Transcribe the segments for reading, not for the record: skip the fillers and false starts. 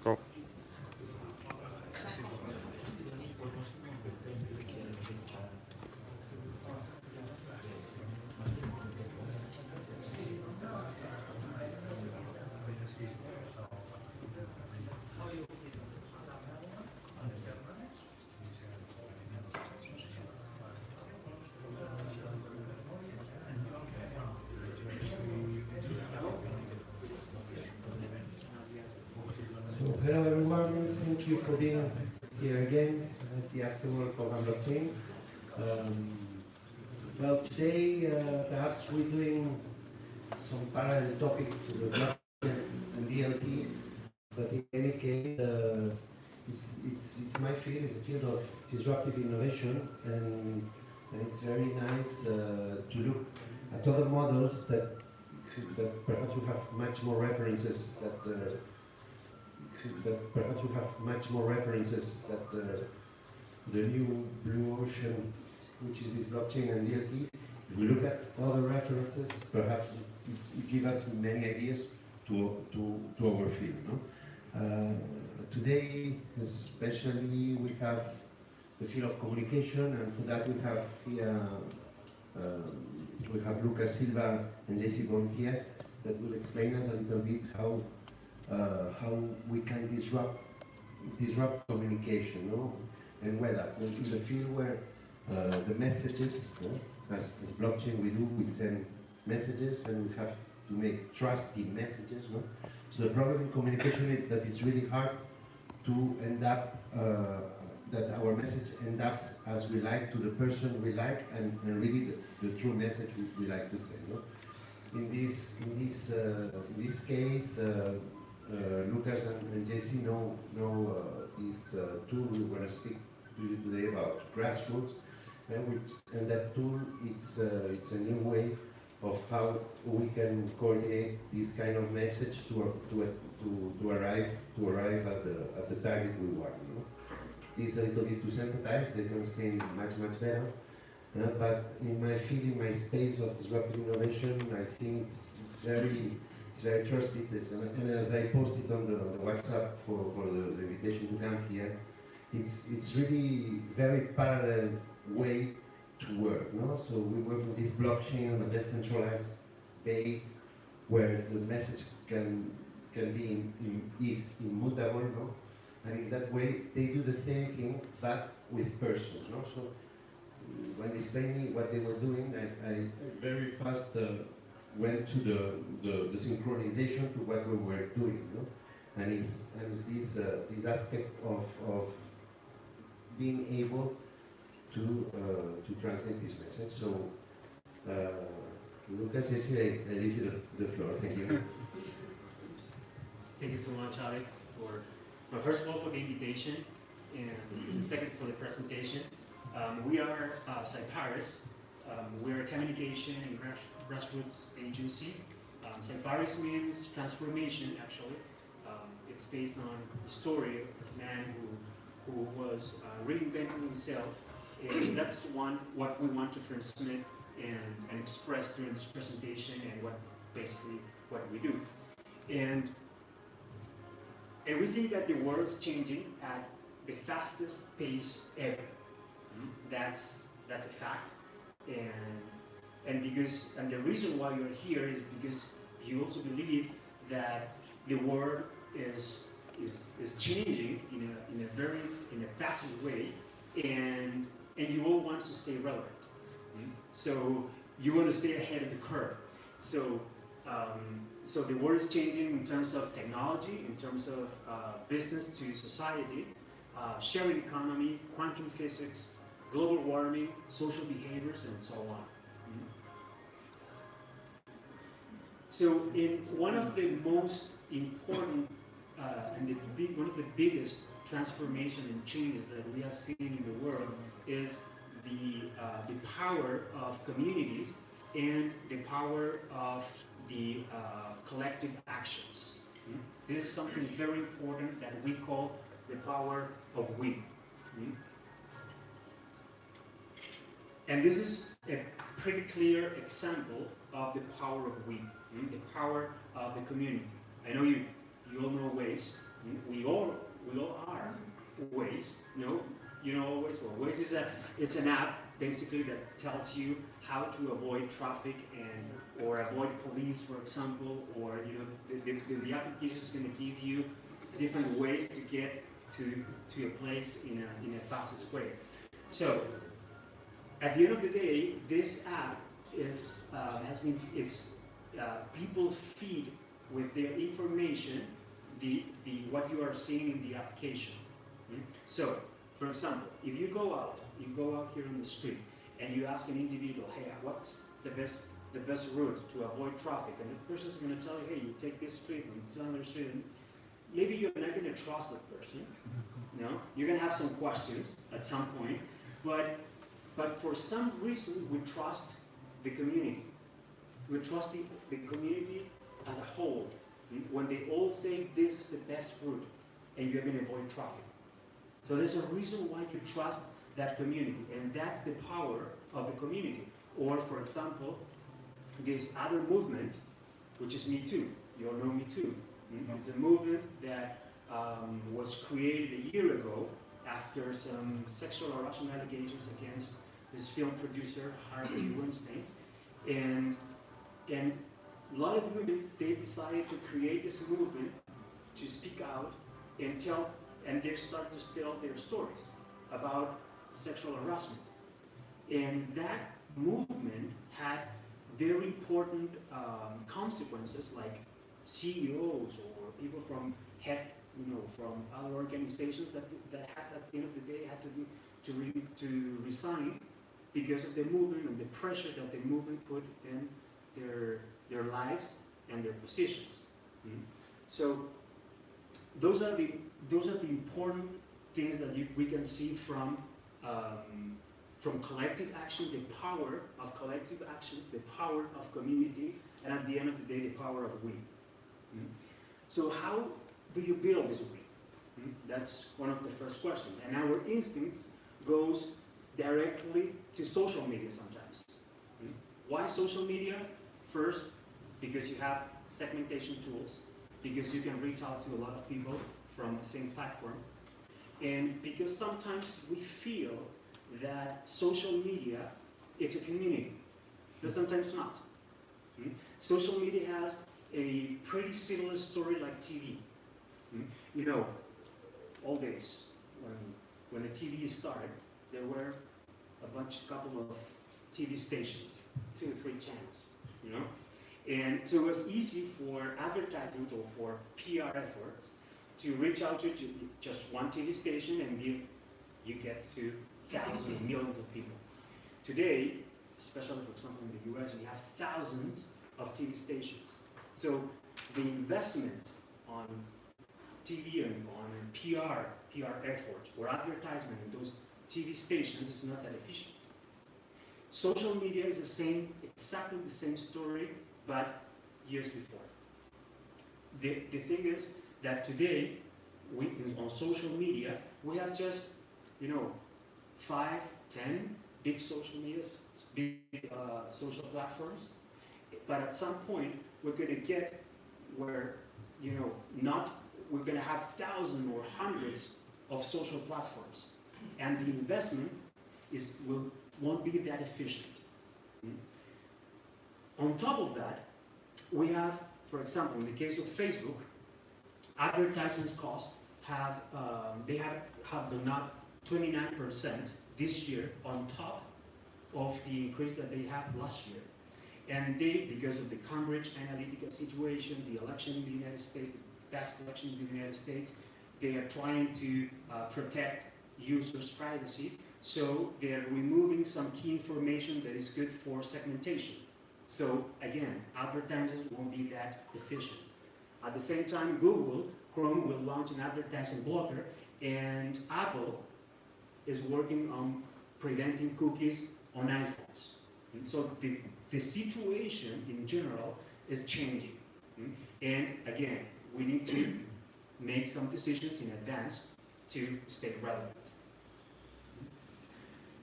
Go. So, hello everyone, thank you for being here again at the Afterwork of Blockchain. Um, well, today perhaps we're doing some parallel topic to the blockchain and DLT, but in any case, it's my field, it's a field of disruptive innovation, and it's very nice to look at other models that perhaps you have much more references that perhaps you have much more references that the new blue ocean, which is this blockchain and DLT. If we look at other references, perhaps it give us many ideas to our field. No? Today, especially, we have the field of communication, and for that we have here we have Lucas Silva and Jesse Bond here that will explain us a little bit how we can disrupt communication, no? And whether in the field where the messages, as blockchain we send messages and we have to make trusty messages, no? So the problem in communication is that it's really hard to end up that our message ends up as we like to the person we like and really the true message we like to send. No? In this case, Lucas and Jesse know this tool we want to speak to you today about grassroots, and that tool it's a new way of how we can coordinate this kind of message to arrive at the target we want. You know? This is a little bit too synthesized. They can explain much better. But in my field, in my space of disruptive innovation, I think it's very trusted. And as I posted on the WhatsApp for the invitation to come here, it's really very parallel way to work. No, so we work with this blockchain on a decentralized base where the message can be is immutable. No, and in that way they do the same thing but with persons. No, so when they explained me what they were doing, I very fast went to the synchronization to what we were doing, no? And it's this aspect of being able to transmit this message. So, Lucas, Jesse, I leave you the floor. Thank you. Thank you so much, Alex, for first of all for the invitation, and second for the presentation. We are Cyparis. We're a communication and grassroots agency. Cyparis means transformation, actually. It's based on the story of a man who was reinventing himself, and that's what we want to transmit and express during this presentation, and basically what we do. And we think that the world's changing at the fastest pace ever. That's a fact, and the reason why you're here is because you also believe that the world is changing in a fast way, and you all want to stay relevant. So you want to stay ahead of the curve. So the world is changing in terms of technology, in terms of business to society, sharing economy, quantum physics, global warming, social behaviors, and so on. So in one of the most important one of the biggest transformation and changes that we have seen in the world is the power of communities and the power of the collective actions. This is something very important that we call the power of we. And this is a pretty clear example of the power of we, the power of the community. I know you all know ways. We all Waze is it's an app basically that tells you how to avoid traffic or avoid police, for example, or the application is going to give you different ways to get to a place in a fastest way. So at the end of the day, this app is people feed with their information what you are seeing in the application. So, for example, if you go out here on the street and you ask an individual, hey, what's the best route to avoid traffic? And the person is going to tell you, hey, you take this street and this other street. And maybe you're not going to trust that person. You're going to have some questions at some point, but for some reason we trust the community. We trust the community as a whole. When they all say this is the best route and you're going to avoid traffic. So there's a reason why you trust that community, and that's the power of the community. Or, for example, this other movement, which is Me Too. You all know Me Too. It's a movement that was created a year ago after some sexual harassment allegations against this film producer, Harvey Weinstein. And a lot of women, they decided to create this movement to speak out and they started to tell their stories about sexual harassment. And that movement had very important consequences, like CEOs or people from from other organizations that had, at the end of the day, had to resign because of the movement and the pressure that the movement put in their lives and their positions. So those are the important things that we can see from collective action, the power of collective actions, the power of community, and at the end of the day, the power of we. So how do you build this we? That's one of the first questions. And our instincts goes directly to social media sometimes. Why social media? First, because you have segmentation tools, because you can reach out to a lot of people from the same platform, and because sometimes we feel that social media, it's a community, but sometimes not. Social media has a pretty similar story like TV. Old days, when the TV started, there were a couple of TV stations, 2 or 3 channels, And so it was easy for advertisers or for PR efforts to reach out to just one TV station, and you get to thousands, millions of people. Today, especially for example in the US, we have thousands of TV stations. So the investment on TV and on PR efforts or advertisement in those TV stations is not that efficient. Social media is exactly the same story, but years before. The thing is that today, on social media, we have just, 5, 10 big social media, big social platforms. But at some point, we're going to get where, we're going to have thousands or hundreds of social platforms, and the investment won't be that efficient. On top of that, we have, for example, in the case of Facebook, advertisements cost have gone up 29% this year on top of the increase that they had last year. And because of the Cambridge Analytica situation, the election in the United States, the past election in the United States, they are trying to protect users' privacy. So they're removing some key information that is good for segmentation. So again, advertisers won't be that efficient. At the same time, Google Chrome will launch an advertising blocker, and Apple is working on preventing cookies on iPhones. And so the situation in general is changing. And again, we need to make some decisions in advance to stay relevant.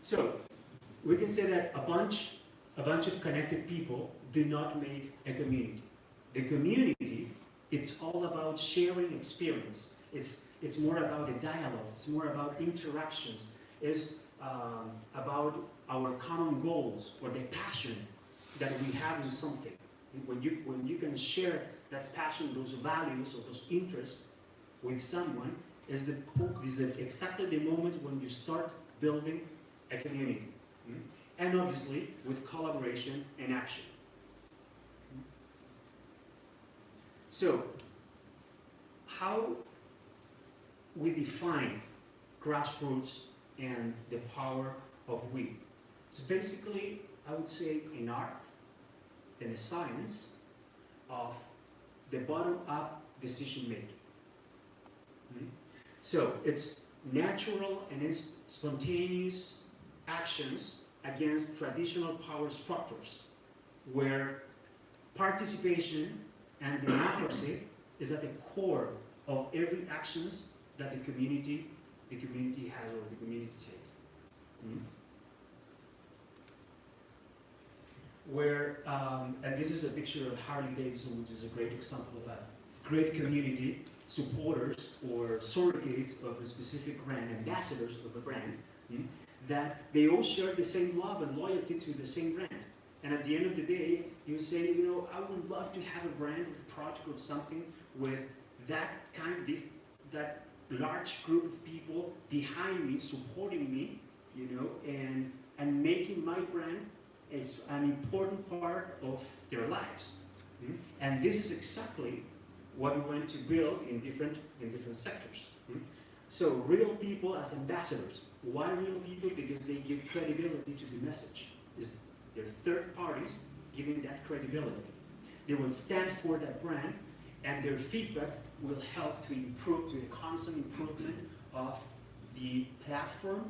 So we can say that a bunch of connected people do not make a community. The community, it's all about sharing experience. It's more about a dialogue. It's more about interactions. It's about our common goals or the passion that we have in something. When you can share that passion, those values or those interests with someone, is exactly the moment when you start building a community. And obviously with collaboration and action. So, how we define grassroots and the power of we? It's basically, I would say, an art and a science of the bottom-up decision making. So it's natural and spontaneous actions against traditional power structures, where participation and democracy is at the core of every actions that the community has or the community takes. Where, and this is a picture of Harley Davidson, which is a great example of a great community, supporters or surrogates of a specific brand, ambassadors of a brand, that they all share the same love and loyalty to the same brand. And at the end of the day, you say, you know, I would love to have a brand, a project or something with that that large group of people behind me, supporting me, you know, and making my brand is an important part of their lives. And this is exactly what we want to build in different sectors. So real people as ambassadors. Why real people? Because they give credibility to the message. They're third parties giving that credibility. They will stand for that brand, and their feedback will help to improve, to the constant improvement of the platform,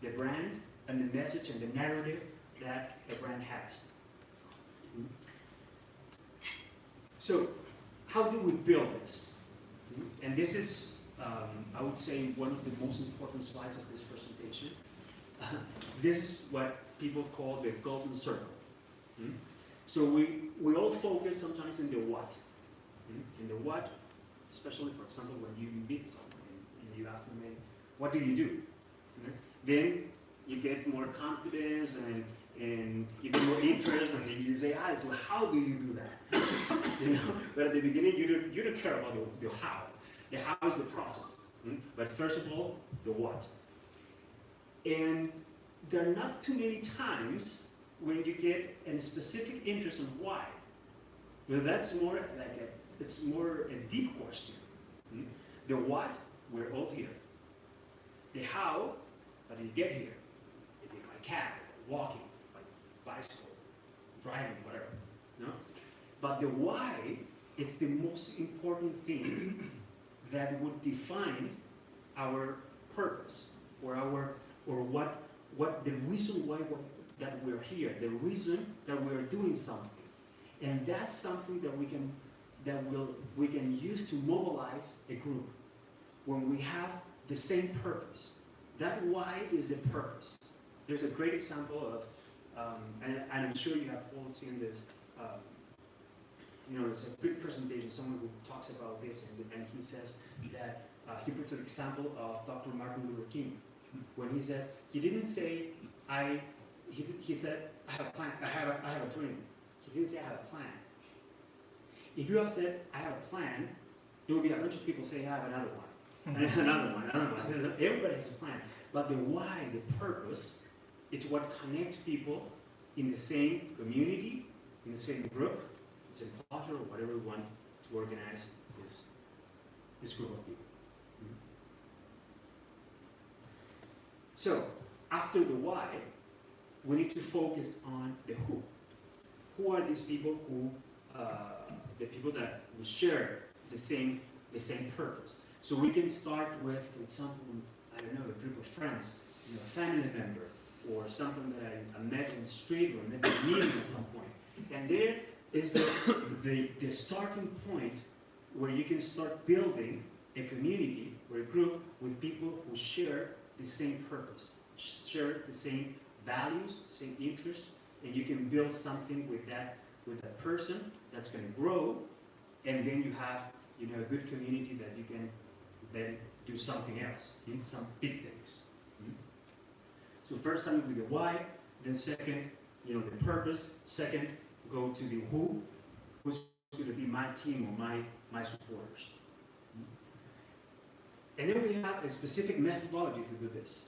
the brand, and the message and the narrative that the brand has. So, how do we build this? And this is, I would say, one of the most important slides of this presentation. This is what people call the golden circle. So we all focus sometimes in the what. In the what, especially, for example, when you meet someone and you ask them, what do you do? Then you get more confidence and you get more interest, and then you say, so how do you do that? You know, but at the beginning, you don't care about the how. The how is the process. But first of all, the what. And there are not too many times when you get a specific interest in why. Well, that's more like it's more a deep question. The what, we're all here. The how, how do you get here? Maybe by cab, walking, by bicycle, driving, whatever. No? But the why, it's the most important thing that would define our purpose or what the reason why that we're here, the reason that we're doing something. And that's something that we can use to mobilize a group when we have the same purpose. That why is the purpose. There's a great example of, and I'm sure you have all seen this, it's a big presentation, someone who talks about this, and he says that, he puts an example of Dr. Martin Luther King, when he says, he didn't say, he said, I have a plan, I have a dream. He didn't say, I have a plan. If you have said, I have a plan, there will be a bunch of people saying, I have another one, and another one. Everybody has a plan. But the why, the purpose, it's what connects people in the same community, in the same group, the same culture, or whatever we want to organize this group of people. So, after the why, we need to focus on the who. Who are these people who, the people that we share the same purpose? So we can start with, for example, I don't know, a group of friends, a family member, or something that I met in the street or maybe a meeting at some point. And there is the starting point where you can start building a community or a group with people who share the same purpose, share the same values, same interests, and you can build something with that person that's going to grow, and then you have a good community that you can then do something else, some big things. So first time with the why, then second, the purpose. Second, go to the who's going to be my team or my supporters. And then we have a specific methodology to do this.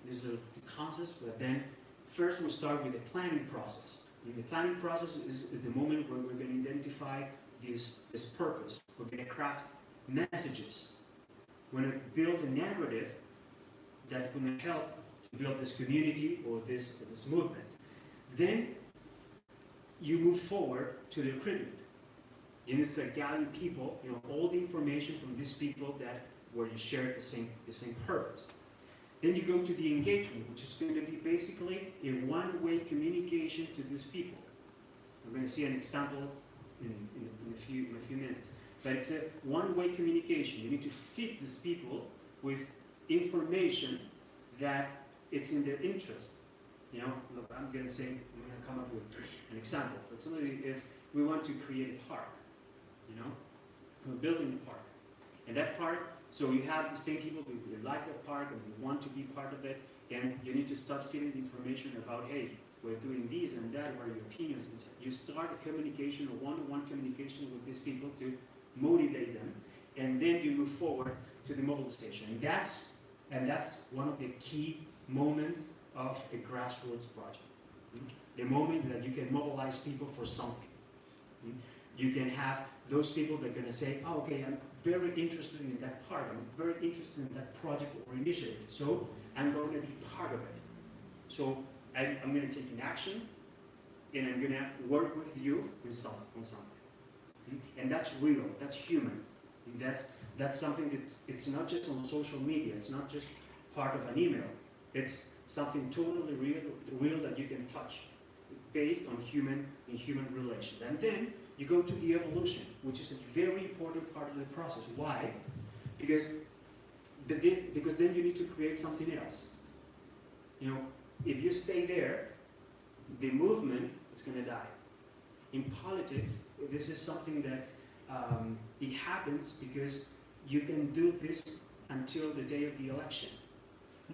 These are the concepts, but then first we'll start with the planning process. And the planning process is the moment where we're going to identify this purpose. We're going to craft messages. We're going to build a narrative that will help to build this community or this movement. Then you move forward to the recruitment. You need to start gathering people, all the information from these people where you share the same purpose. Then you go to the engagement, which is going to be basically a one-way communication to these people. We're going to see an example in a few minutes. But it's a one-way communication. You need to feed these people with information that it's in their interest. Look, I'm going to come up with an example. For example, if we want to create a park, we're building a park. And that park, so you have the same people who like that park and who want to be part of it, and you need to start feeding the information about, hey, we're doing this and that, what are your opinions? You start a communication, a one-on-one communication with these people to motivate them, and then you move forward to the mobilization. And that's one of the key moments of a grassroots project. The moment that you can mobilize people for something. You can have those people that are going to say, oh, okay, I'm very interested in that part, I'm very interested in that project or initiative, so I'm going to be part of it. So I'm going to take an action, and I'm going to work with you on something. And that's real, that's human. And that's something it's not just on social media, it's not just part of an email. It's something totally real that you can touch, based on human relations. And then you go to the evolution, which is a very important part of the process. Why? Because then you need to create something else. If you stay there, the movement is going to die. In politics, this is something that it happens because you can do this until the day of the election.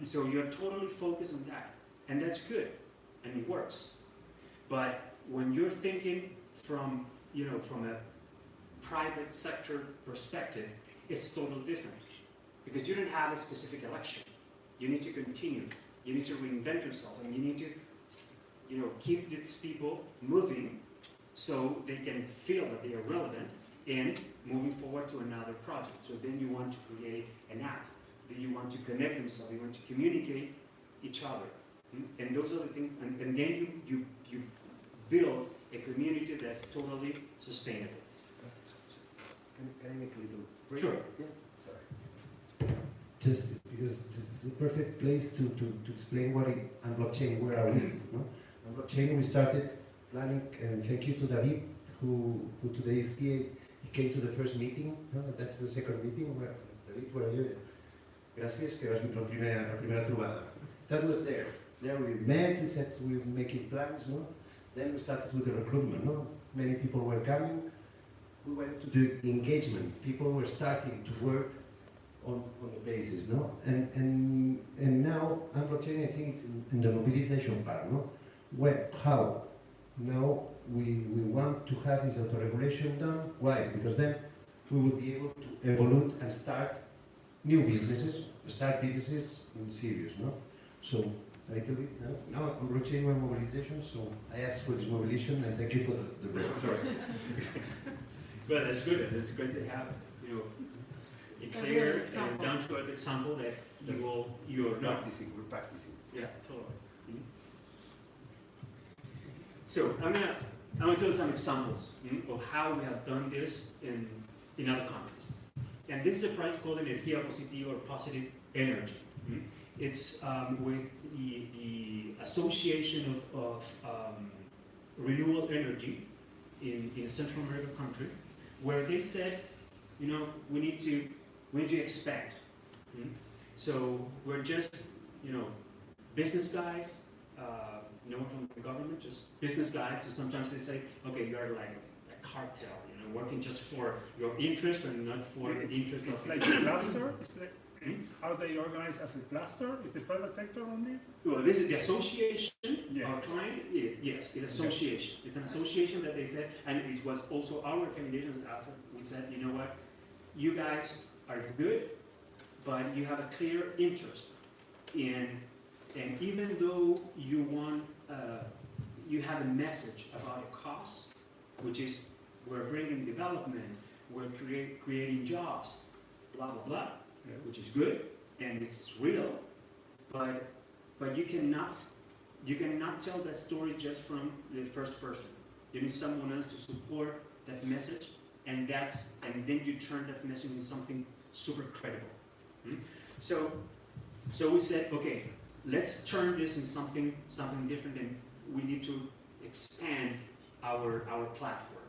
So you're totally focused on that, and that's good, and it works. But when you're thinking from a private sector perspective, it's totally different, because you don't have a specific election. You need to continue. You need to reinvent yourself, and you need to, keep these people moving, so they can feel that they are relevant and moving forward to another project. So then you want to create an app. Then you want to connect themselves. You want to communicate each other. And those are the things. And then you build a community that's totally sustainable. Can I make a little break? Sure. Yeah. Sorry. Just because it's the perfect place to explain what on blockchain, where are we? No? On blockchain, we started planning, and thank you to David, who today is here. He came to the first meeting. That's the second meeting. David, where are you? Gracias, que eras la primera trobada. That was there. There we met, we said we were making plans, no? Then we started with the recruitment, no? Many people were coming. We went to the engagement. People were starting to work on the basis, no? And now, on blockchain, I think it's in the mobilization part, no? How? Now we want to have this auto-regulation done. Why? Because then we will be able to evolve and start new businesses, start businesses in serious, no? So, a little bit, now on blockchain mobilization, so I asked for this mobilization, and thank you for the break. Sorry. Well, that's good. It's great to have, a clear and down-to-earth example that you're practicing. We're practicing. Yeah, totally. So I'm gonna tell you some examples of how we have done this in other countries. And this is a project called Energía Positiva, or Positive Energy. It's with the Association of Renewable Energy in a Central American country, where they said, we need to expand. So we're just, business guys, from the government, just business guys. So sometimes they say, okay, you're like a cartel, working just for your interest and not for the interest of like a cluster. Are they organized as a cluster? Is the private sector only? Well, this is the association, Yes. our client, yes, it's association. It's an association that they said, and it was also our recommendations as we said, you know what, you guys are good, but you have a clear interest in, and even though you want, you have a message about a cause, which is we're bringing development, we're creating jobs, blah, blah, blah, Yeah. which is good, and it's real, but you cannot tell that story just from the first person. You need someone else to support that message, and then you turn that message into something super credible. So we said, okay, let's turn this into something different, and we need to expand our platform.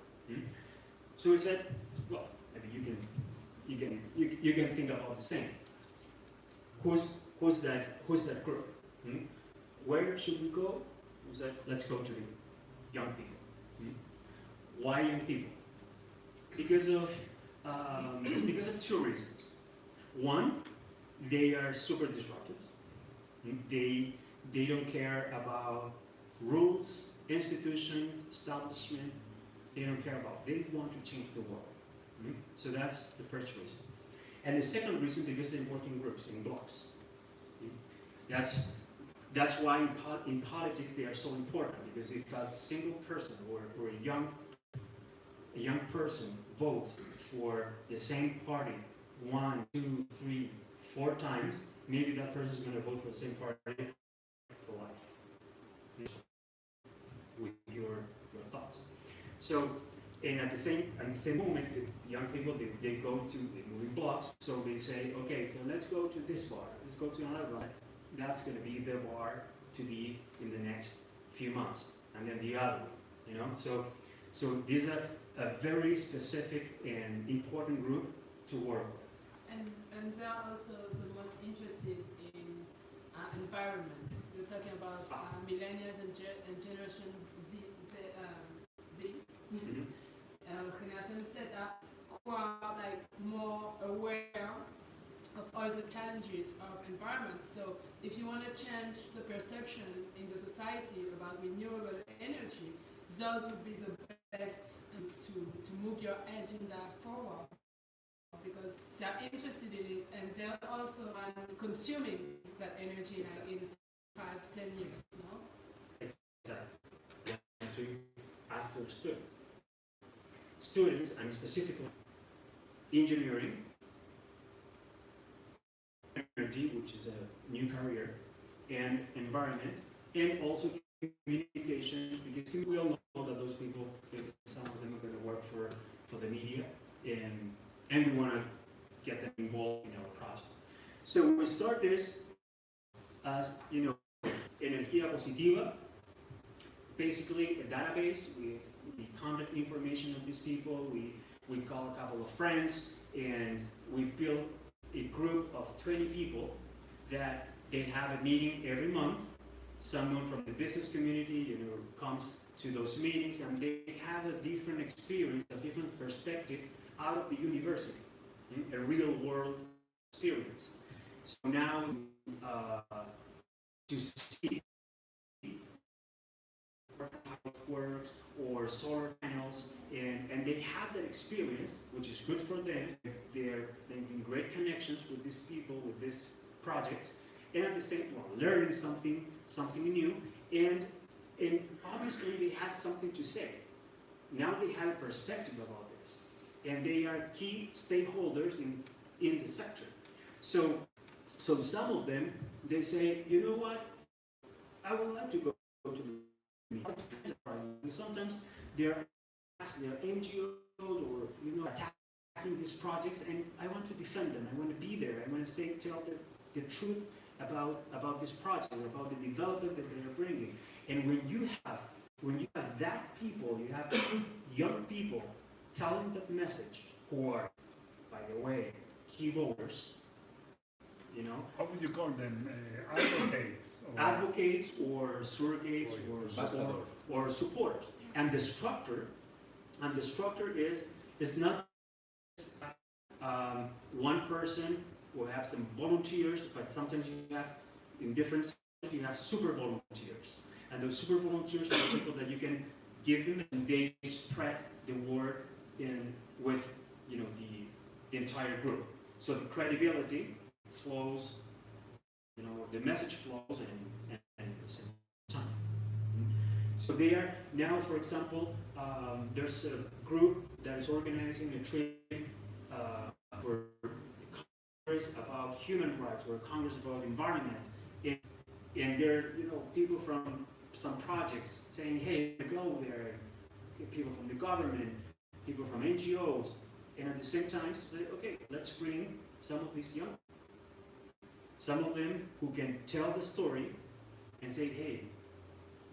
So we said, well, maybe you can think about the same. Who's that group? Where should we go? We said, let's go to the young people. Why young people? Because of two reasons. One, they are super disruptive. They don't care about rules, institution, establishment. They don't care about. They want to change the world. So that's the first reason. And the second reason, because they work in groups, in blocks. That's why in politics they are so important, because if a single person or a young person votes for the same party 1, 2, 3, 4 times, maybe that person is going to vote for the same party for life. With your thoughts. So, and at the same moment, the young people they go to the moving blocks. So they say, okay, so let's go to this bar. Let's go to another bar. That's going to be the bar to be in the next few months, and then the other one. You know, so these are a very specific and important group to work with. And they are also the most interested in environment. We're talking about millennials and Generation Z. Generation Z are quite more aware of all the challenges of environment. So if you want to change the perception in the society about renewable energy, those would be the best to move your agenda forward, because they are interested in it and they are also consuming that energy like in 5-10 years. No? Exactly. After students, and specifically engineering, energy, which is a new career, and environment, and also communication, because we all know that those people, some of them are going to work for the media, and we want to get them involved in our project. So we start this as, Energía Positiva, basically a database with the contact information of these people. We call a couple of friends, and we build a group of 20 people that they have a meeting every month. Someone from the business community, comes to those meetings, and they have a different experience, a different perspective out of the university, a real world experience. So now, to see how it works, or solar panels, and they have that experience, which is good for them. They're making great connections with these people, with these projects, and at the same time, learning something new, and obviously they have something to say. Now they have a perspective about this, and they are key stakeholders in the sector. So some of them, they say, you know what, I would like to go to the meeting. Sometimes they're NGOs or attacking these projects, and I want to defend them. I want to be there. I want to tell the truth about this project, about the development that they are bringing. And when you have that people, you have young people telling that message, who are, by the way, key voters. How would you call them? Advocates? Advocates or surrogates or support. And the structure is not one person will have some volunteers, but sometimes you have, in different, you have super volunteers. And those super volunteers are the people that you can give them and they spread the word with the entire group. So the credibility flows, the message flows and at the same time. So they are now, for example, there's a group that is organizing a trip for Congress about human rights or Congress about environment. And there are people from some projects saying, hey, go there, people from the government, people from NGOs, and at the same time say, okay, let's bring some of these young, some of them who can tell the story and say, hey,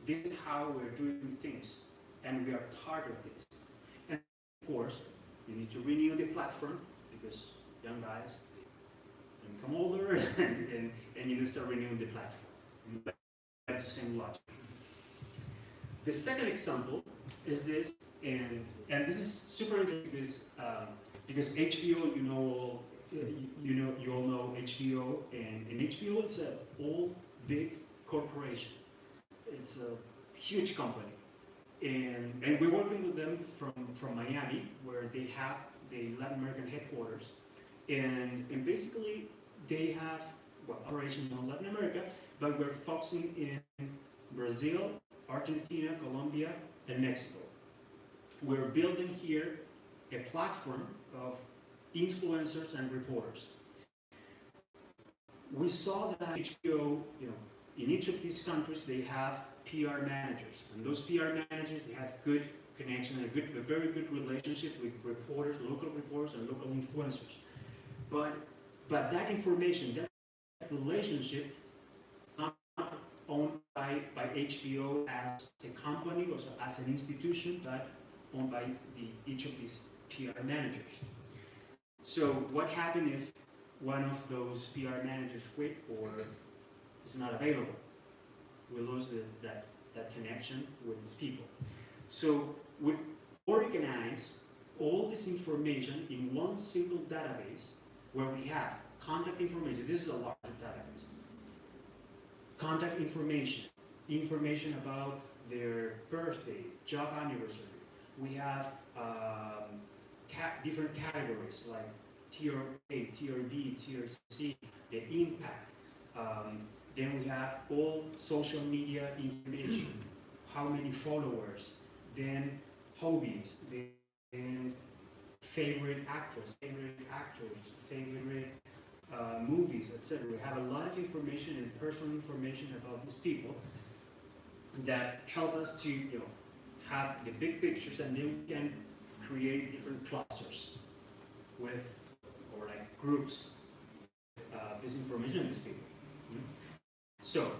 this is how we're doing things, and we are part of this. And of course, you need to renew the platform because young guys become older and you need to start renewing the platform. That's the same logic. The second example is this, and this is super interesting because HBO, you all know HBO, and HBO is an old big corporation. It's a huge company, and we're working with them from Miami, where they have the Latin American headquarters, and basically they have operations in Latin America, but we're focusing in Brazil, Argentina, Colombia, and Mexico. We're building here a platform of influencers and reporters. We saw that HBO, in each of these countries, they have PR managers, and those PR managers, they have good connection, a very good relationship with reporters, local reporters, and local influencers. But that information, that relationship, not owned by HBO as a company or as an institution, but owned by each of these PR managers. So what happens if one of those PR managers quit or is not available? We lose that connection with these people. So we organize all this information in one single database where we have contact information. This is a large database. Contact information, information about their birthday, job anniversary. We have different categories like Tier A, Tier B, Tier C, the impact. Then we have all social media information, how many followers, then hobbies, then favorite actors, favorite movies, etc. We have a lot of information and personal information about these people that help us to have the big pictures, and then we can create different clusters or like groups this information of these people. So,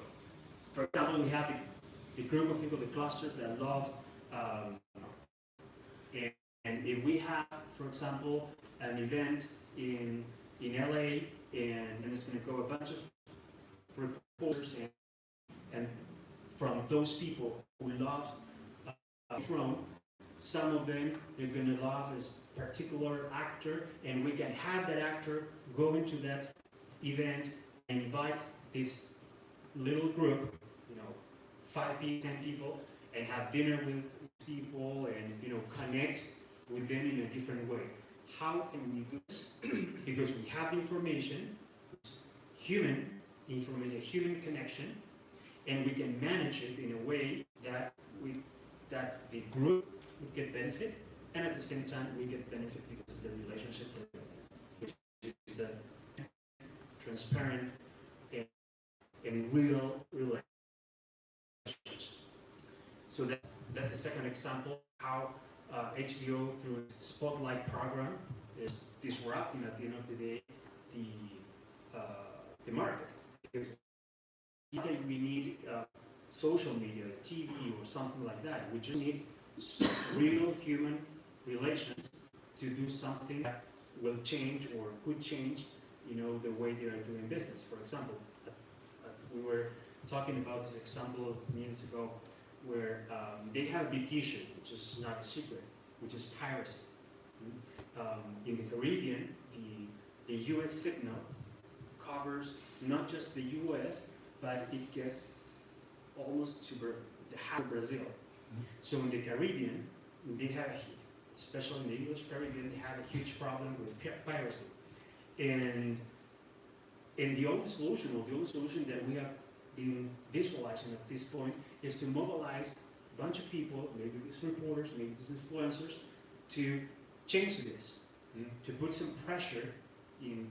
for example, we have the group of people, the cluster that love, and if we have, for example, an event in LA, and it's going to go a bunch of reporters, and from those people who love Trump, some of them are going to love this particular actor, and we can have that actor go into that event and invite this little group, 5 people, 10 people, and have dinner with people and connect with them in a different way. How can we do this? Because we have the information, human information, human connection, and we can manage it in a way that the group would get benefit, and at the same time we get benefit because of the relationship, which is a transparent and real relationship. So that's the second example how HBO through its Spotlight program is disrupting at the end of the day the market, because we need social media, TV, or something like that. We just need real human relations to do something that will change or could change, the way they are doing business. For example, we were talking about this example minutes ago, where they have a big issue, which is not a secret, which is piracy. In the Caribbean, the U.S. signal not just the US, but it gets almost to the half of Brazil. So in the Caribbean, they have, especially in the English Caribbean, they have a huge problem with piracy. And the only solution, or the only solution that we have been visualizing at this point, is to mobilize a bunch of people, maybe these reporters, maybe these influencers, to change this, to put some pressure in,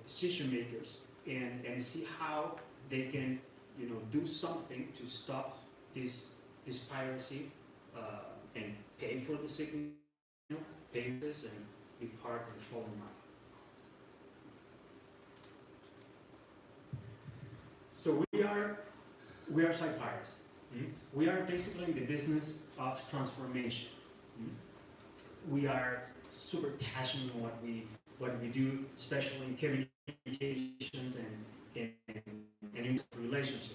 decision makers, and see how they can, do something to stop this piracy, and pay for the signal, pay this, and be part of the falling market. So we are Cyparis. We are basically in the business of transformation. We are super passionate in what we do, especially in communications and in relationships.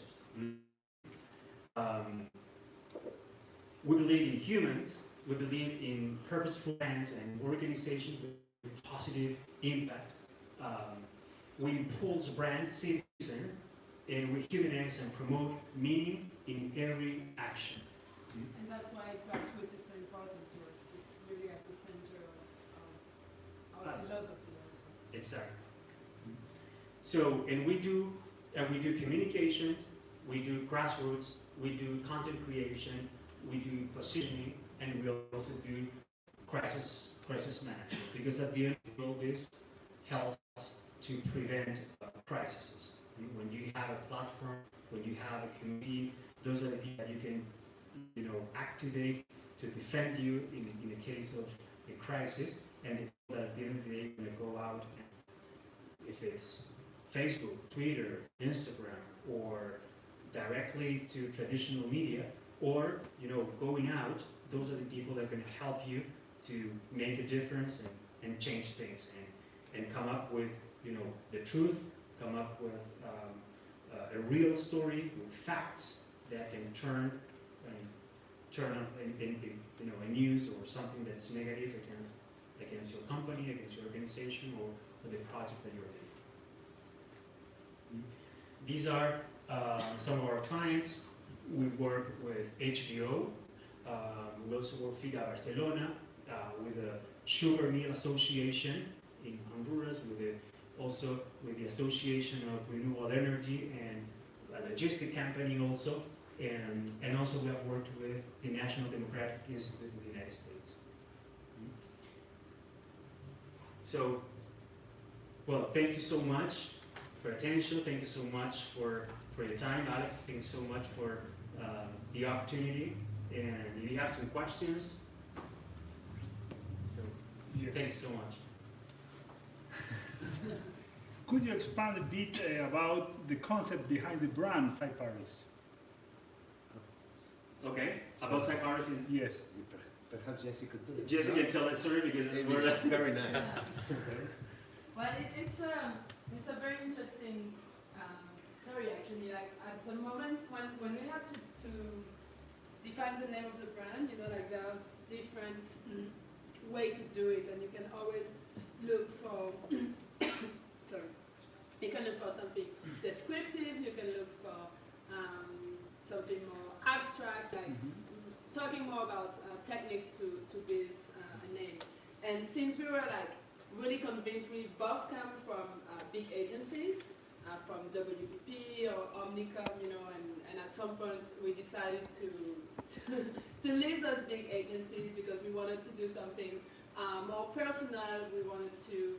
We believe in humans. We believe in purposeful plans and organizations with positive impact. We impulse brand citizens, and we humanize and promote meaning in every action. And that's why grassroots is so important to us. It's really at the center of our philosophy also. Exactly. So, and we do communication, we do grassroots, we do content creation, we do positioning, and we also do crisis management. Because at the end of all this helps to prevent crises. When you have a platform, when you have a community, those are the people that you can, activate to defend you in the case of a crisis, and the people that at the end of the day are going to go out, and if it's Facebook, Twitter, Instagram, or directly to traditional media, or going out, those are the people that are going to help you to make a difference and change things, and come up with the truth, come up with a real story with facts that can turn on in a news or something that's negative against your company, against your organization, or the project that you're in. These are some of our clients. We work with HBO. We also work with FIDA Barcelona, with the Sugar Mill Association in Honduras, also with the Association of Renewable Energy and a logistic company also, and also we have worked with the National Democratic Institute in the United States. So, well, thank you so much for attention. Thank you so much for your time, Alex. Thank you so much for the opportunity. And if you have some questions, thank you so much. Could you expand a bit about the concept behind the brand Cyparis? Okay, about Cyparis. Yes. Perhaps Jesse could do it. Jesse can tell the story because it's very nice. Well, it's a very interesting story actually. Like at the moment when we have to define the name of the brand, there are different way to do it, and you can always look for sorry. You can look for something descriptive. You can look for something more abstract, like talking more about techniques to build a name. And since we were really convinced, we both come from big agencies, from WPP or Omnicom, and at some point we decided to leave those big agencies because we wanted to do something more personal. We wanted to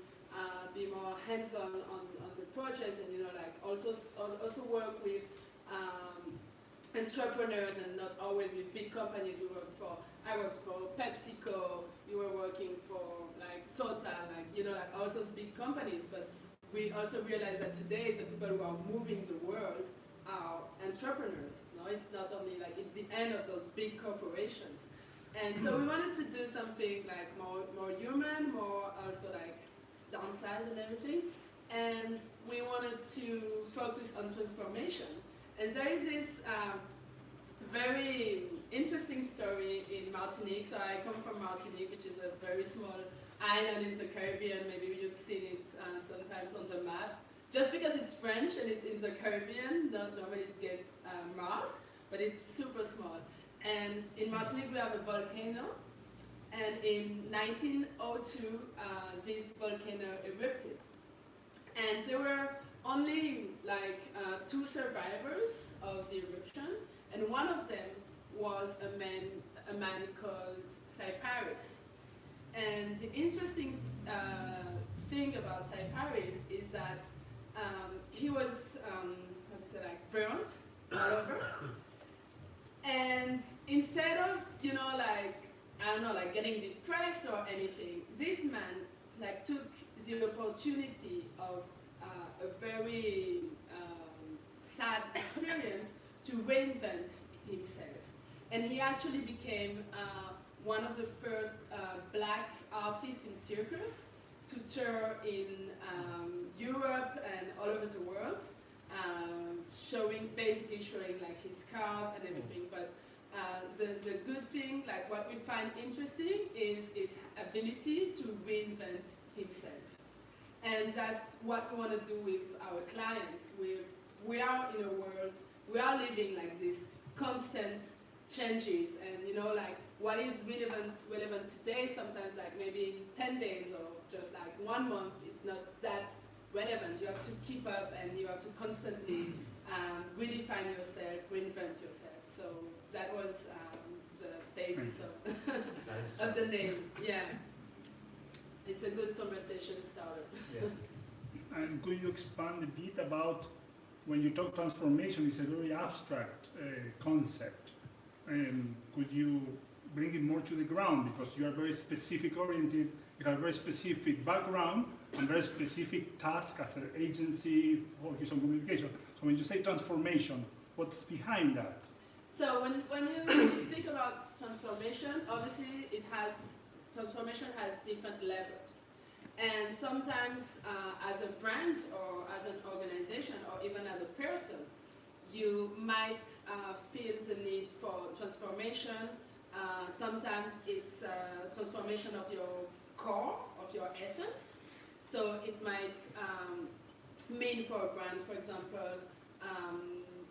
be more hands-on on the project, and also work with entrepreneurs and not always with big companies. I worked for PepsiCo. You were working for Total, all those big companies. But we also realized that today the people who are moving the world are entrepreneurs. No, it's not only it's the end of those big corporations. And so we wanted to do something more human, more also downsize and everything. And we wanted to focus on transformation. And there is this very interesting story in Martinique. So I come from Martinique, which is a very small island in the Caribbean. Maybe you've seen it sometimes on the map. Just because it's French and it's in the Caribbean. Normally it gets marked, but it's super small. And in Martinique we have a volcano, and in 1902 this volcano erupted. And there were only like 2 survivors of the eruption, and one of them was a man called Cyparis. And the interesting thing about Cyparis is that he was, how do you say, like burnt all over. And instead of, you know, like, I don't know, like getting depressed or anything, this man like took the opportunity of a very sad experience to reinvent himself. And he actually became one of the first black artists in circus to tour in Europe and all over the world, basically showing like his scars and everything. But the good thing, like what we find interesting, is his ability to reinvent himself. And that's what we want to do with our clients. We are in a world, we are living like this constant changes, and you know, like what is relevant today, sometimes like maybe in 10 days or just like 1 month, it's not that relevant. You have to keep up and you have to constantly redefine yourself, reinvent yourself. So that was the basis of the name. Yeah. It's a good conversation starter. Yeah. And could you expand a bit about, when you talk transformation, it's a very abstract concept. Could you bring it more to the ground, because you are very specific oriented, you have a very specific background and very specific task as an agency focused on communication. So when you say transformation, what's behind that? So when you speak about transformation, obviously transformation has different levels. And sometimes as a brand or as an organization or even as a person, you might feel the need for transformation. Sometimes it's transformation of your core, of your essence. So it might mean for a brand, for example,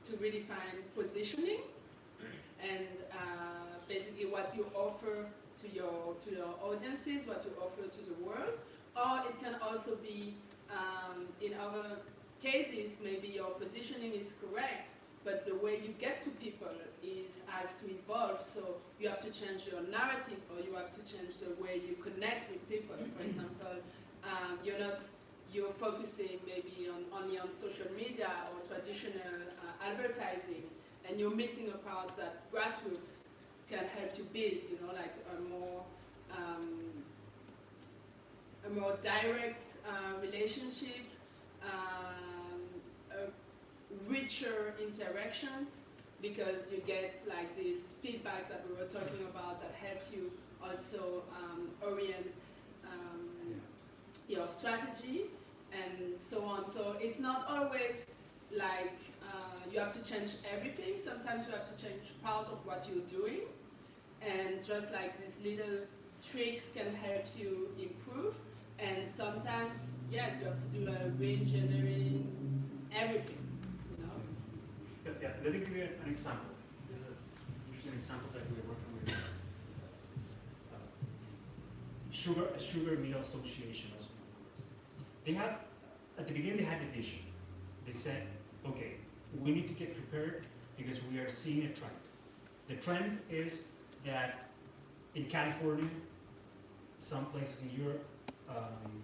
to redefine positioning and basically what you offer to your audiences, what you offer to the world. Or it can also be, in other cases, maybe your positioning is correct, but the way you get to people has to evolve. So you have to change your narrative, or you have to change the way you connect with people. For example, you're focusing maybe only on social media or traditional advertising, and you're missing a part that grassroots can help you build, you know, like a more direct relationship, richer interactions, because you get like these feedbacks that we were talking about that helps you also orient your strategy and so on. So it's not always like you have to change everything. Sometimes you have to change part of what you're doing, and just like these little tricks can help you improve. And sometimes, yes, you have to do a re-engineering everything, you know? Yeah, let me give you an example. This is an interesting example that we're working with. Sugar Mill Association also. They had, at the beginning they had a vision. They said, okay, we need to get prepared because we are seeing a trend. The trend is that in California, some places in Europe,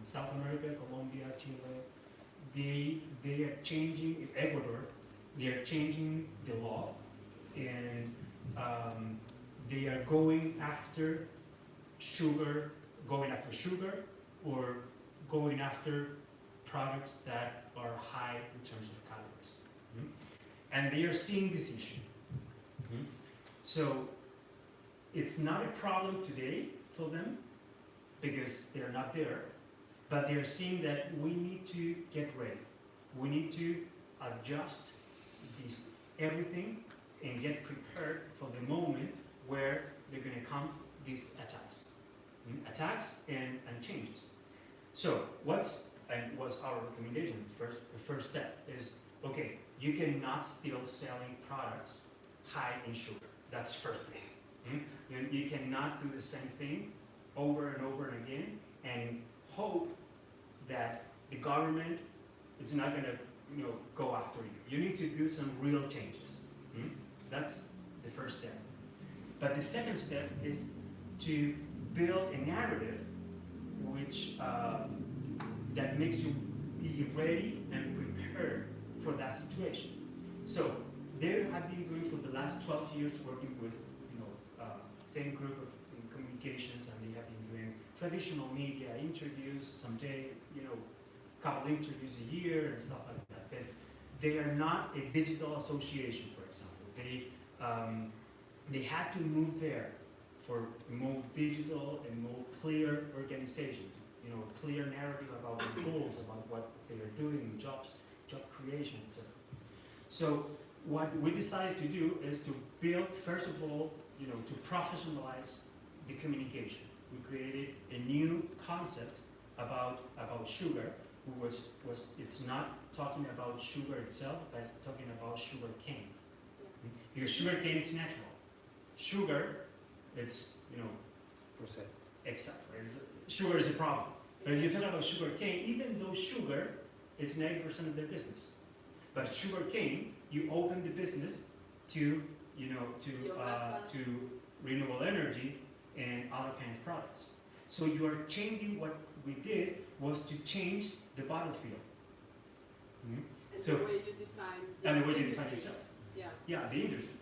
South America, Colombia, Chile, they are changing, Ecuador, they are changing the law, and they are going after sugar, or going after products that are high in terms of calories. Mm-hmm. And they are seeing this issue. Mm-hmm. So it's not a problem today for them, because they're not there, but they're seeing that we need to get ready. We need to adjust everything and get prepared for the moment where they're going to come these attacks and changes. So what's our recommendation? The first step is you cannot still selling products high in sugar. That's first thing. You cannot do the same thing over and over and again and hope that the government is not going to go after you. You need to do some real changes. That's the first step. But the second step is to build a narrative which that makes you be ready and prepared for that situation. So they have been doing for the last 12 years working with same group of communications, and they have been doing traditional media interviews, someday couple interviews a year and stuff like that. But they are not a digital association, for example. They had to move there for a more digital and more clear organization, a clear narrative about their goals, about what they are doing, job creation, etc. So what we decided to do is to build, first of all, to professionalize the communication. We created a new concept about sugar, it's not talking about sugar itself, but talking about sugar cane. Because sugar cane is natural. Sugar, it's, Processed. exactly. Sugar is a problem. But if you talk about sugar cane, even though sugar is 90% of their business. But sugar cane, you open the business to, to renewable energy and other kind of products. So you are changing. What we did was to change the battlefield. And So, the way you define and the way you industry. define yourself. Yeah. Yeah, the industry.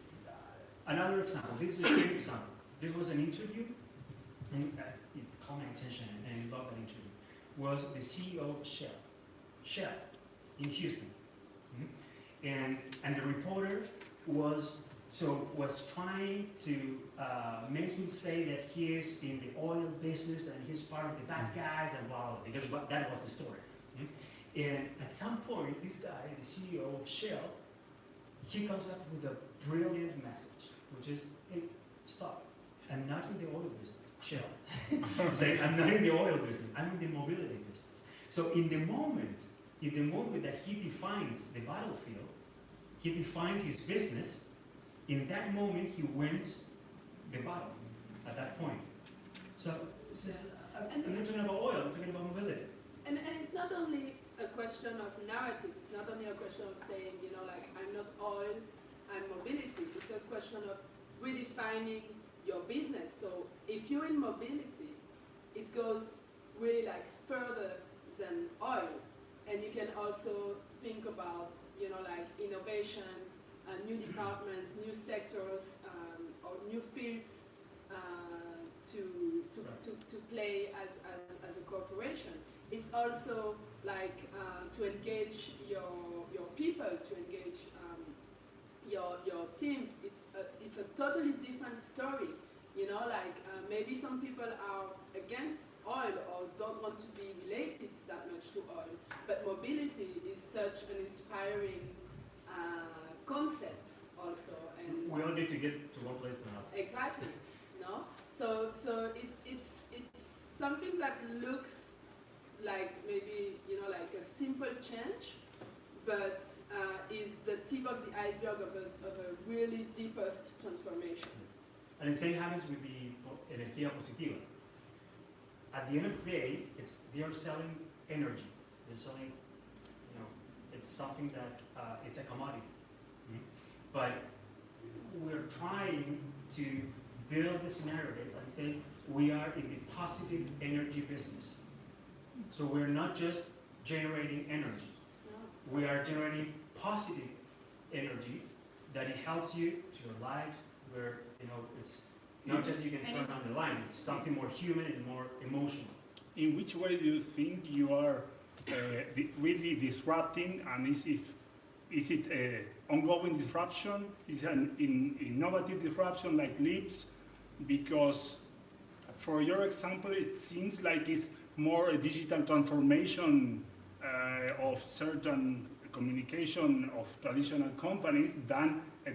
Another example, this is a great example. This was an interview, and it caught my attention, and I love that interview, was the CEO of Shell in Houston. And the reporter was trying to make him say that he is in the oil business and he's part of the bad guys and blah, blah, blah, because that was the story. And at some point, this guy, the CEO of Shell, he comes up with a brilliant message, which is, hey, stop. I'm not in the oil business, Shell. Saying, I'm not in the oil business, I'm in the mobility business. So in the moment that he defines the battlefield, he defines his business, in that moment he wins the battle at that point. So this is, I'm not talking about oil, I'm talking about mobility. And it's not only a question of narrative, it's not only a question of saying, I'm not oil, I'm mobility. It's a question of redefining your business. So if you're in mobility, it goes really further than oil. And you can also think about, innovations, new departments, new sectors, or new fields to play as a corporation. It's also to engage your people, to engage your teams. It's a totally different story. Maybe some people are against oil or don't want to be related that much to oil, but mobility is such an inspiring concept also. And we all need to get to one place to another. exactly, no? So it's something that looks like maybe a simple change, but is the tip of the iceberg of a really deepest transformation. And the same happens with the energía positiva. At the end of the day, they are selling energy. They're selling, it's something that it's a commodity. But we're trying to build this narrative and say we are in the positive energy business. So we're not just generating energy. No. We are generating positive energy that it helps you to your life, where it's not just you can turn on the line, it's something more human and more emotional. In which way do you think you are really disrupting, and is it an ongoing disruption? Is it an innovative disruption like LEAPS? Because for your example, it seems like it's more a digital transformation of certain communication of traditional companies than a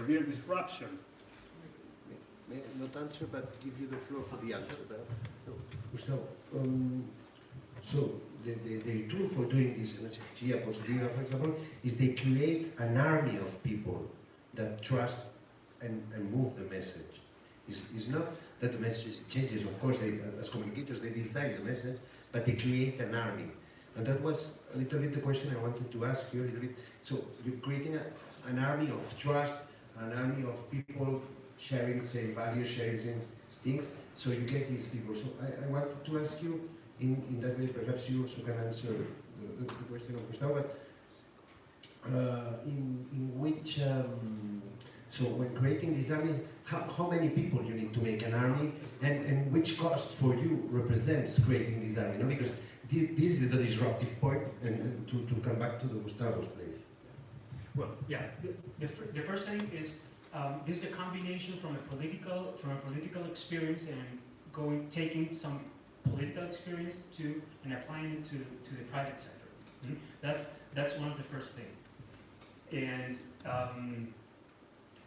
real disruption. May I not answer, but give you the floor for the answer. Gustavo, so the tool for doing this, Energía Positiva, for example, is they create an army of people that trust and move the message. It's not that the message changes, of course, they, as communicators, they design the message, but they create an army. And that was a little bit the question I wanted to ask you a little bit. So you're creating an army of trust, an army of people sharing, say, values, sharing things, so you get these people. So I wanted to ask you, in that way, perhaps you also can answer the question of Gustavo, but in which, so when creating this army, how many people you need to make an army, and which cost for you represents creating this army? No? Because this is the disruptive point, and to come back to the Gustavo's place. Well, yeah, the first thing is this is a combination from a political experience and taking some political experience and applying it to the private sector. That's one of the first things. And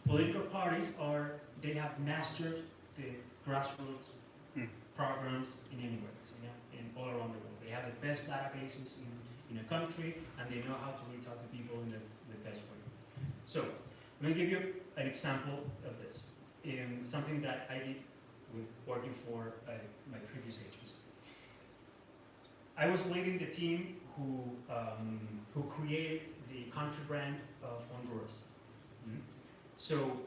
political parties they have mastered the grassroots programs in any way, in all around the world. They have the best databases in a country, and they know how to reach out to people in the best way. So, let me give you an example of this. Something that I did with working for my previous agency. I was leading the team who created the country brand of Honduras. So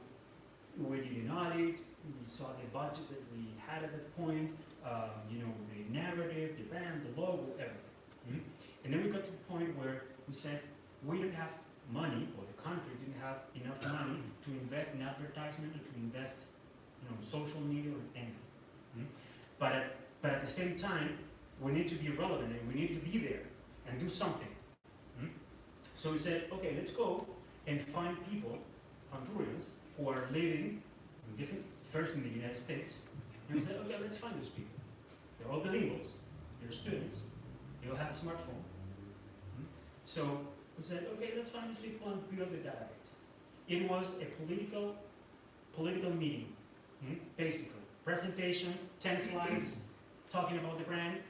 we did an audit, we saw the budget that we had at that point, the narrative, the brand, the logo, everything. And then we got to the point where we said, we didn't have money, or the country didn't have enough money to invest in advertisement or to invest in social media or anything. But at the same time, we need to be relevant and we need to be there and do something. So we said, okay, let's go and find people, Hondurans, who are living first in the United States. And we said, okay, let's find those people. They're all bilinguals, they're students, they all have a smartphone. So we said, okay, let's find these people and build the database. It was a political meeting, basically. Presentation, 10 slides, talking about the brand,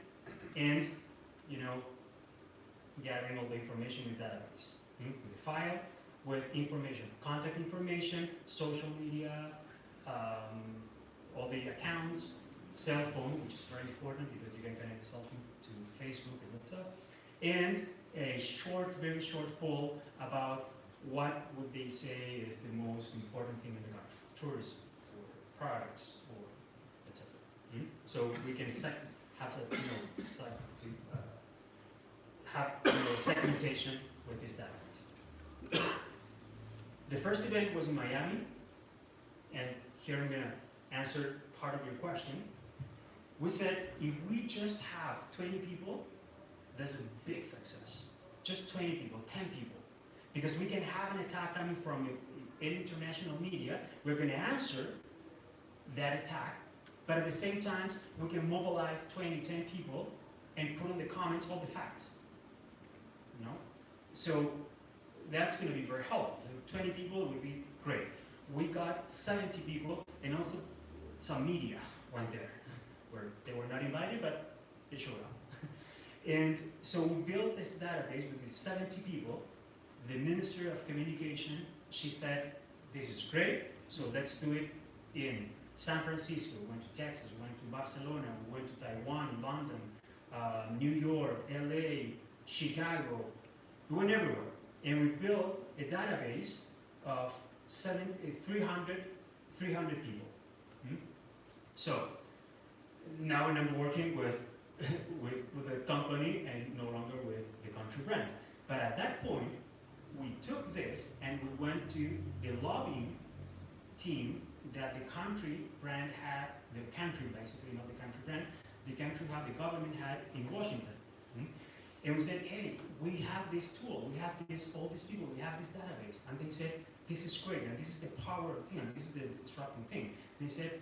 and gathering all the information in the database. With a file, with information, contact information, social media, all the accounts, cell phone, which is very important because you can connect cell phone to Facebook and WhatsApp, and a very short poll about what would they say is the most important thing in the country, tourism, or products, or etc. So we can have segmentation with this database. The first event was in Miami, and here I'm going to answer part of your question. We said if we just have 20 people, that's a big success. Just 20 people, 10 people. Because we can have an attack coming from international media, we're going to answer that attack, but at the same time, we can mobilize 10 people and put in the comments all the facts. So that's going to be very helpful. 20 people would be great. We got 70 people, and also some media went there, where they were not invited, but they showed up. And so we built this database with these 70 people. The Minister of Communication, she said, this is great, so let's do it in San Francisco. We went to Texas, we went to Barcelona, we went to Taiwan, London, New York, LA, Chicago. We went everywhere. And we built a database of 300 people. So now I'm working with the company and no longer with the country brand. But at that point, we took this and we went to the lobbying team that the country brand had, the country basically, not the country brand, the country had, the government had in Washington. And we said, hey, we have this tool, we have all these people, we have this database. And they said, this is great, and this is the power of thing, and this is the disrupting thing. They said,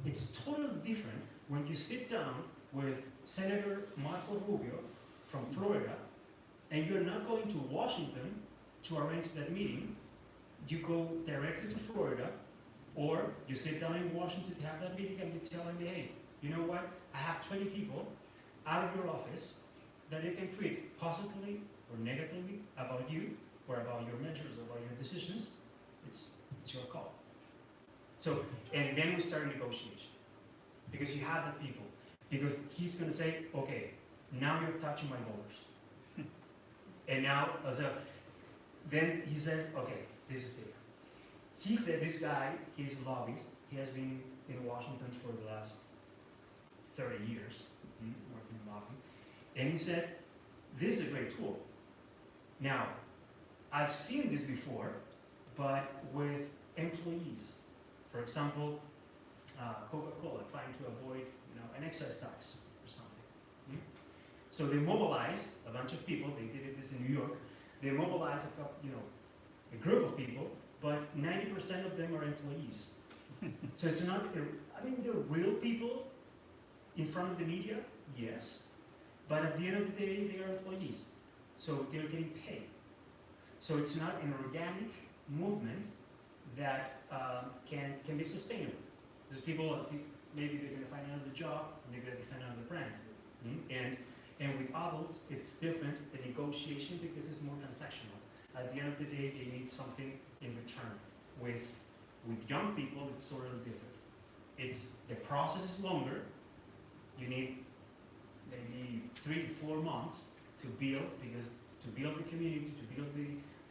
it's totally different when you sit down with Senator Marco Rubio from Florida, and you're not going to Washington to arrange that meeting. You go directly to Florida, or you sit down in Washington to have that meeting, and you tell them, hey, you know what? I have 20 people out of your office that they can treat positively or negatively about you, or about your measures, about your decisions, it's your call. So, and then we start negotiation. Because you have the people. Because he's going to say, okay, now you're touching my borders. And now, then he says, okay, this is different. He said, this guy, he's a lobbyist. He has been in Washington for the last 30 years, working in lobbying. And he said, this is a great tool. Now, I've seen this before, but with employees. For example, Coca-Cola trying to avoid, an excise tax or something. So they mobilized a bunch of people. They did this in New York. They mobilized a group of people, but 90% of them are employees. So it's not. They're real people in front of the media, yes, but at the end of the day, they are employees. So they're getting paid. So it's not an organic movement that can be sustainable. There's people, maybe they're going to find another job, and they're going to find another brand. And with adults, it's different, the negotiation, because it's more transactional. At the end of the day, they need something in return. With young people, it's sort of different. The process is longer. You need maybe 3 to 4 months to build the community, to build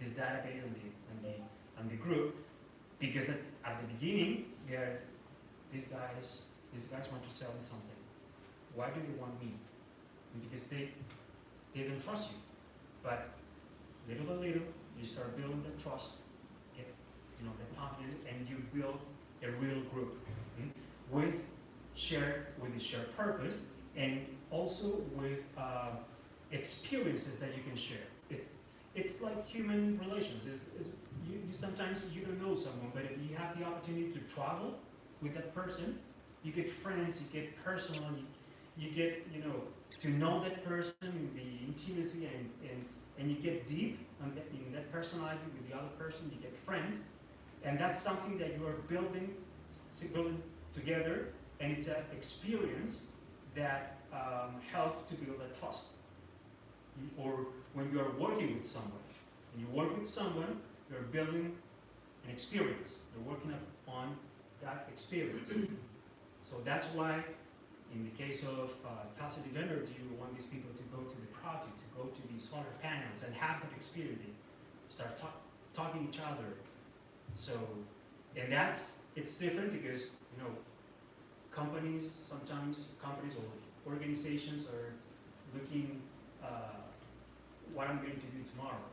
this database and the group, because at the beginning, these guys want to sell me something. Why do they want me? Because they don't trust you. But little by little, you start building the trust, get the confidence, and you build a real group with a shared purpose, and also with experiences that you can share. It's like human relations. You sometimes you don't know someone, but if you have the opportunity to travel with that person, you get friends, you get personal, you get to know that person, the intimacy, and you get deep in that personality with the other person. You get friends, and that's something that you are building together, and it's an experience that helps to build that trust. Or when you are working with someone, when you work with someone, you're building an experience. You're working on that experience. So that's why, in the case of Casa de Vendor, you want these people to go to the project, to go to these solar panels and have that experience, start talking to each other. So, and it's different because, sometimes companies or organizations are looking what I'm going to do tomorrow,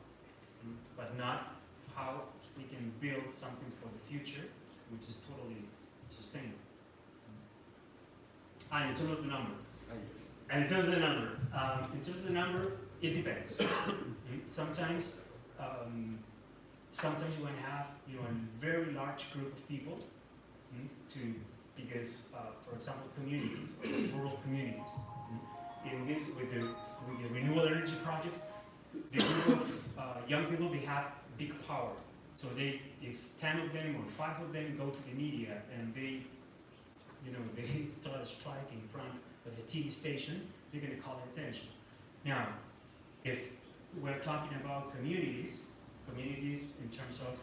but not how we can build something for the future, which is totally sustainable. In terms of the number, it depends. Sometimes you want to have a very large group of people because for example, communities, rural communities. In this, with the renewable energy projects, the group of young people, they have big power. So if 10 of them or 5 of them go to the media and they start a strike in front of the TV station, they're going to call attention. Now, if we're talking about communities in terms of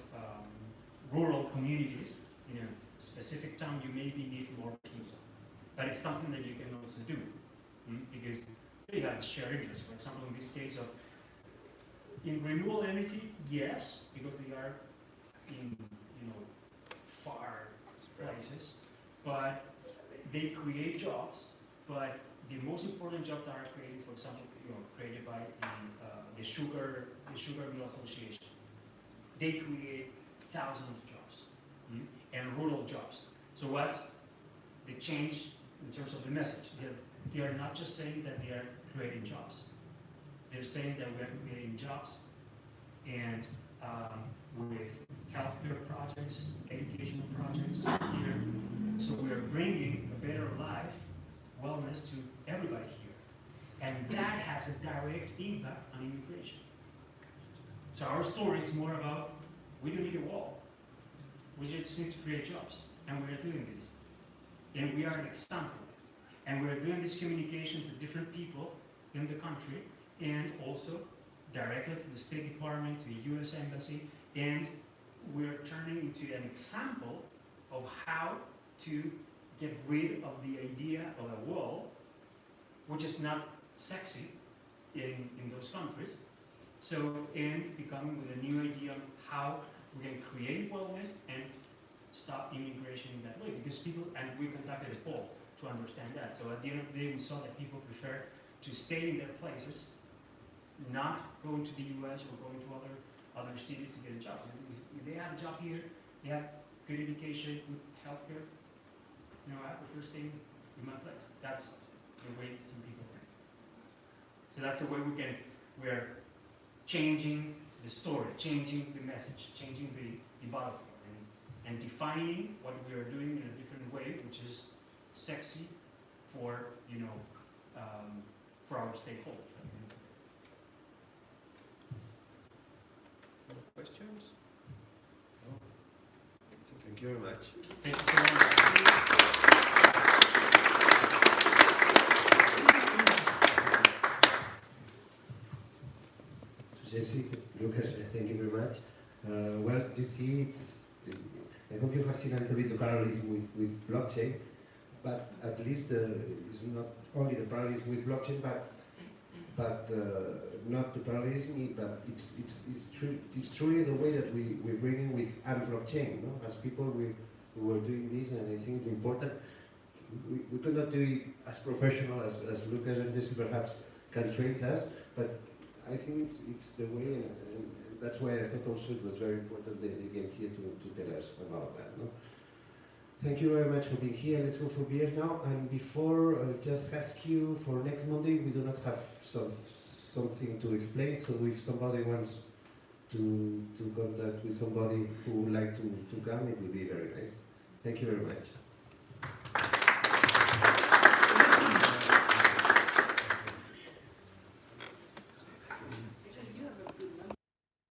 rural communities, specific town, you maybe need more people. But it's something that you can also do because they have shared interest. For example, in this case of in renewable energy, yes, because they are in far places, but they create jobs. But the most important jobs are created, for example, created by the Sugar Mill Association. They create thousands of jobs and rural jobs. So what's the change in terms of the message? They are not just saying that they are creating jobs. They're saying that we are creating jobs and with healthcare projects, educational projects here. So we are bringing a better life, wellness to everybody here. And that has a direct impact on immigration. So our story is more about, we don't need a wall. We just need to create jobs. And we are doing this. And we are an example. And we are doing this communication to different people in the country. and also directly to the State Department, to the U.S. Embassy, and we're turning into an example of how to get rid of the idea of a wall, which is not sexy in those countries. So, and becoming with a new idea on how we can create wellness and stop immigration in that way. Because people, and we conducted a poll to understand that. So at the end of the day, we saw that people prefer to stay in their places, not going to the U.S. or going to other cities to get a job. If they have a job here, they have good education, good healthcare, I prefer staying in my place. That's the way some people think. So that's the way we are changing the story, changing the message, changing the battlefield, and defining what we are doing in a different way, which is sexy for, for our stakeholders. More questions? No? Thank you very much. Thank you so much. Jesse, Lucas, thank you very much. Well, you see, I hope you have seen a little bit the parallelism with blockchain, but at least it's not only the parallelism with blockchain, but not the parallelism, but it's truly the way that we're bringing with unblockchain. As people, we were doing this, and I think it's important. We could not do it as professional as Lucas and Jesse perhaps can trace us, but I think it's the way, and that's why I thought also it was very important that they came here to tell us about that. No? Thank you very much for being here. Let's go for beers now. And before, just ask you for next Monday, we do not have something to explain, so if somebody wants to contact with somebody who would like to come, it would be very nice. Thank you very much.